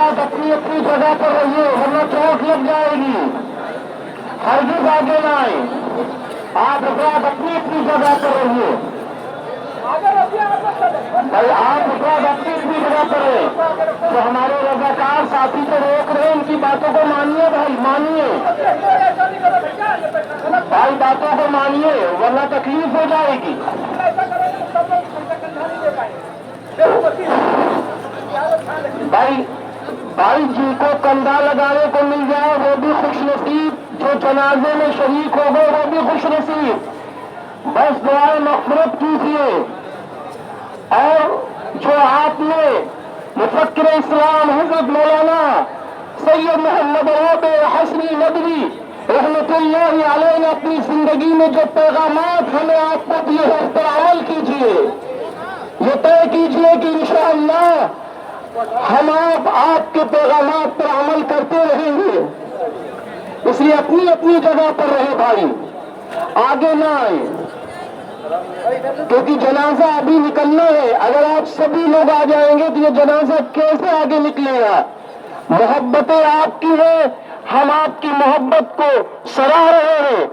حضرات اپنی اپنی جگہ پر رہیے ورنہ چوٹ لگ جائے گی. ہرگز آگے نہ آئے. آپ حضرات اپنی اپنی جگہ پر رہیے. بھائی آپ حضرات اپنی اپنی جگہ پر رہیں. جو ہمارے رضاکار ساتھی کو روک رہے ہیں ان کی باتوں کو مانیے. بھائی مانیے بھائی، باتوں کو مانیے ورنہ تکلیف ہو جائے گی. بھائی جن کو کندھا لگانے کو مل جائے وہ بھی خوش نصیب. جو جنازے میں شریک ہو گئے وہ بھی خوش نصیب. بس دعائیں مغفرت کیجیے. اور جو آپ نے مفکر اسلام حضرت مولانا سید محمد عوف حسنی ندوی رحمت اللہ علیہ نے اپنی زندگی میں جو پیغامات ہمیں آپ کو دیے ہیں اس پر عمل کیجیے. یہ طے کیجیے کہ انشاءاللہ ہم آپ کے پیغامات پر عمل کرتے رہیں گے. اس لیے اپنی اپنی جگہ پر رہے بھائی، آگے نہ آئے کیونکہ جنازہ ابھی نکلنا ہے. اگر آپ سبھی لوگ آ جائیں گے تو یہ جنازہ کیسے آگے نکلے گا؟ محبتیں آپ کی ہیں، ہم آپ کی محبت کو سراہ رہے ہیں.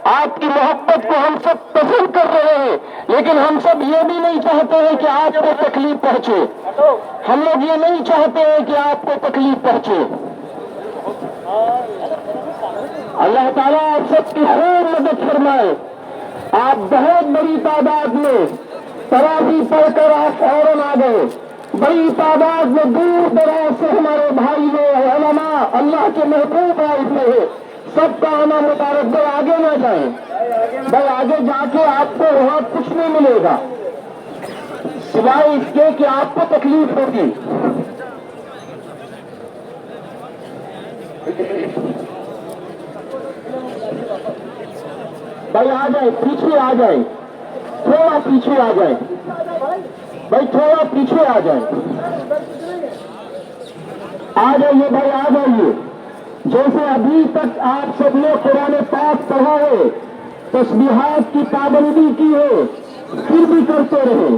آپ کی محبت کو ہم سب پسند کر رہے ہیں، لیکن ہم سب یہ بھی نہیں چاہتے ہیں کہ آپ کو تکلیف پہنچے. ہم لوگ یہ نہیں چاہتے ہیں کہ آپ کو تکلیف پہنچے. اللہ تعالیٰ آپ سب کی خوب مدد فرمائے. آپ بہت بڑی تعداد میں تراویح پڑھ کر آپ فوراً آ گئے. بڑی تعداد میں دور دراز سے ہمارے بھائی ہیں، علماء، اللہ کے محبوب آئے ہوئے ہیں. سب کا آنا مبارک. بھائی آگے نہ جائیں. بھائی آگے جا کے آپ کو وہاں کچھ نہیں ملے گا سوائے اس کے کہ آپ کو تکلیف ہوگی. بھائی آ جائیں، پیچھے آ جائیں، تھوڑا پیچھے آ جائیں. بھائی تھوڑا پیچھے آ جائیں. آ جائیے بھائی، آ جائیے. جیسے ابھی تک آپ سب نے قرآن پاک پڑھا ہے، تسبیحات کی پابندی کی ہے، پھر بھی کرتے رہے.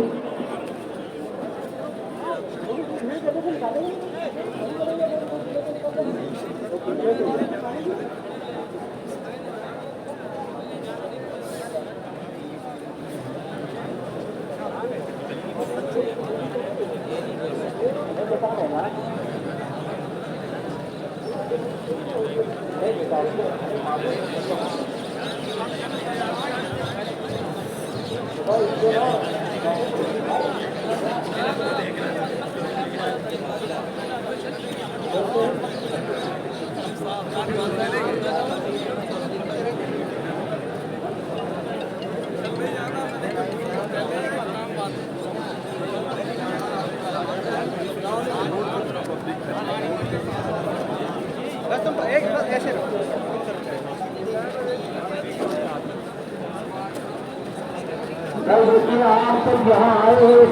دیکھیے آپ سب یہاں آئے ہیں،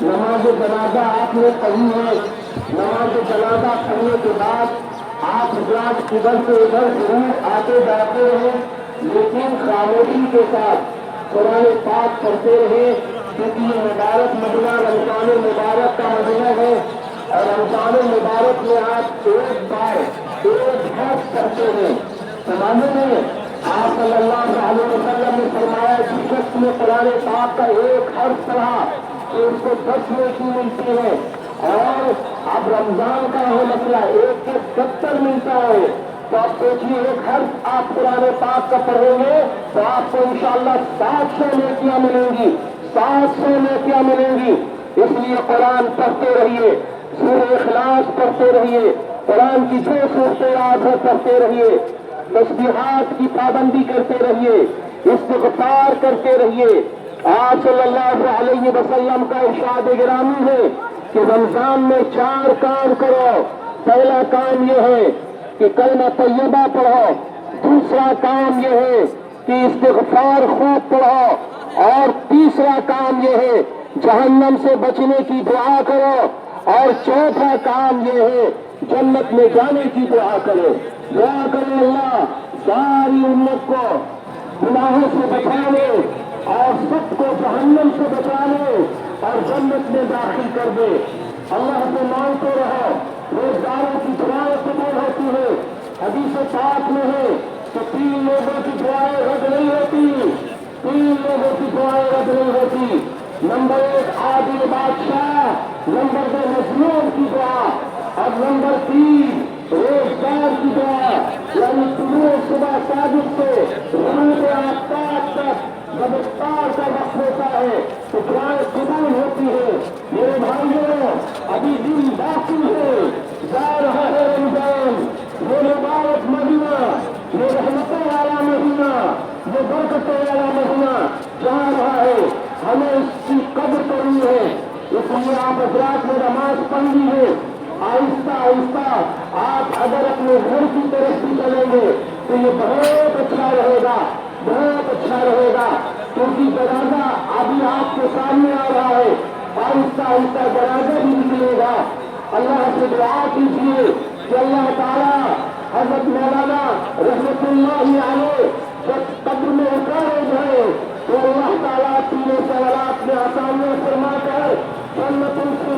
نماز جنازہ آپ نے پڑھی ہے. نماز جنازہ پڑھنے کے بعد آپ حضرات ادھر سے ادھر ضرور آتے جاتے ہیں، لیکن خاموشی کے ساتھ قرآن پاک پڑھتے رہے، کیونکہ یہ مبارک مہینہ رمضان مبارک کا مہینہ ہے. اور رمضان مبارک میں آپ ایک بار ایک حرف پڑھتے ہیں. سمجھنے میں آپ صلی اللہ علیہ وسلم نے فرمایا جس شخص نے قرآن پاک کا ایک حرف پڑھا تو اس کو 10 نیکی ملتی ہے. اور اب رمضان کا ہے مسئلہ، ایک کے 70 ملتا ہے. تو آپ سوچیے ایک حرف آپ قرآن پاک کا پڑھیں گے تو آپ کو انشاءاللہ 700 نیکیاں ملیں گی، 700 نیکیاں ملیں گی. اس لیے قرآن پڑھتے رہیے، سورہ اخلاص پڑھتے رہیے، قرآن کی جو صورتیں یاد ہے پڑھتے رہیے، تسبیحات کی پابندی کرتے رہیے، استغفار کرتے رہیے. آپ صلی اللہ علیہ وسلم کا ارشاد گرامی ہے کہ رمضان میں 4 کام کرو. پہلا کام یہ ہے کہ کلمہ طیبہ پڑھو. دوسرا کام یہ ہے کہ استغفار خوب پڑھو. اور تیسرا کام یہ ہے جہنم سے بچنے کی دعا کرو. اور چوتھا کام یہ ہے جنت میں جانے کی دعا کرو. دعا کرو اللہ ساری امت کو گناہوں سے بچانے اور سب کو جہنم سے بچانے اور جنت میں داخل کر دے. اللہ سے مانگتے رہو، روزگار حدیث پاک میں ہے کہ 3 لوگوں کی دعائیں رد نہیں ہوتی، 3 لوگوں کی دعائیں رد نہیں ہوتی. نمبر 1 عادل بادشاہ، نمبر 2 مظلوم کی دعا، اور نمبر 3 روزگار کی دعا. یعنی طلوع صبح صادق سے غروب آفتاب تک جب افطار کا وقت ہوتا ہے تو دعائیں قبول ہوتی ہے. میرے بھائیوں، ابھی دن باقی ہے، جا رہا ہے رمضان، یہ مبارک مہینہ، یہ رحمتوں والا مہینہ، یہ برکتوں والا مہینہ جا رہا ہے. ہمیں اس کی قدر کرنی ہے. اس لیے آپ حضرات نے نماز پڑھ لی ہے. آہستہ آہستہ آپ اگر اپنے گھر کی طرف بھی چلیں گے تو یہ بہت اچھا رہے گا، بہت اچھا رہے گا. کیونکہ جنازہ ابھی آپ کے سامنے آ رہا ہے، آہستہ آہستہ جنازہ بھی نکلے گا. اللہ سے دعا کیجیے کہ اللہ تعالیٰ حضرت مولانا رحمت اللہ علیہ جب قبر میں اتارے گئے تو اللہ تعالیٰ 3 سوالات میں آسانیاں فرما کر جنت سے